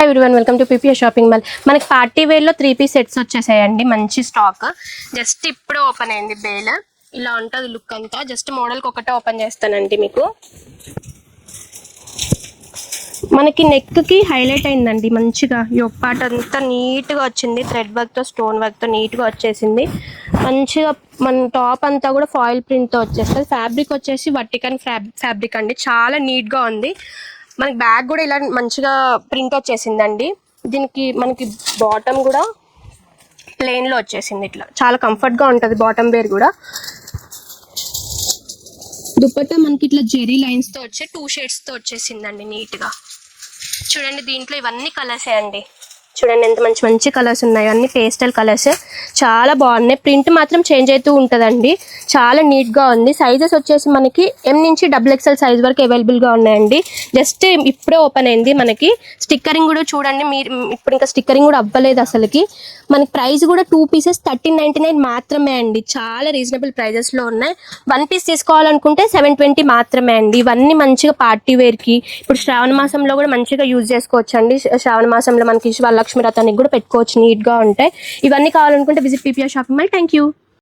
Hi everyone, welcome to PPR shopping mall. మనకి party వేర్లో 3 piece sets వచ్చేసాయండి. మంచి stock. Just ఇప్పుడు open అయింది bale. ఇలా ఉంటుంది లుక్ అంతా. జస్ట్ మోడల్కి ఒకటే ఓపెన్ చేస్తానండి. మీకు మనకి నెక్కి హైలైట్ అయిందండి. మంచిగా యోక్ పార్ట్ అంతా నీట్గా వచ్చింది. థ్రెడ్ వర్క్తో స్టోన్ వర్క్తో నీట్గా వచ్చేసింది. మంచిగా మన టాప్ అంతా కూడా ఫాయిల్ ప్రింట్తో వచ్చేస్తుంది. ఫ్యాబ్రిక్ వచ్చేసి వర్టికన్ ఫ్యాబ్రిక్ అండి. చాలా నీట్గా ఉంది. మనకి బ్యాగ్ కూడా ఇలా మంచిగా ప్రింట్ వచ్చేసిందండి. దీనికి మనకి బాటమ్ కూడా ప్లెయిన్లో వచ్చేసింది. ఇట్లా చాలా కంఫర్ట్గా ఉంటుంది బాటమ్ వేర్ కూడా. దుపట్టా మనకి ఇట్లా జెరీ లైన్స్తో వచ్చే 2 షేడ్స్తో వచ్చేసిందండి నీట్గా. చూడండి, దీంట్లో ఇవన్నీ కలర్సే అండి. చూడండి ఎంత మంచి మంచి కలర్స్ ఉన్నాయి. అన్ని పేస్టల్ కలర్స్ చాలా బాగున్నాయి. ప్రింట్ మాత్రం చేంజ్ అవుతూ ఉంటుందండి. చాలా నీట్గా ఉంది. సైజెస్ వచ్చేసి మనకి M నుంచి XXL సైజ్ వరకు అవైలబుల్గా ఉన్నాయండి. జస్ట్ ఇప్పుడే ఓపెన్ అయింది. మనకి స్టిక్కరింగ్ కూడా చూడండి. మీరు ఇప్పుడు ఇంకా స్టిక్కరింగ్ కూడా అవ్వలేదు అసలుకి. మనకి ప్రైస్ కూడా 2 పీసెస్ 1399 మాత్రమే అండి. చాలా రీజనబుల్ ప్రైజెస్లో ఉన్నాయి. 1 పీస్ తీసుకోవాలనుకుంటే 720 మాత్రమే అండి. ఇవన్నీ మంచిగా పార్టీ వేర్కి ఇప్పుడు శ్రావణ మాసంలో కూడా మంచిగా యూజ్ చేసుకోవచ్చు అండి. శ్రావణ మాసంలో మనకి లక్ష్మీ రథానికి కూడా పెట్టుకోవచ్చు. నీట్గా ఉంటాయి. ఇవన్నీ కావాలనుకుంటే visit PPR shopping mall. Thank you.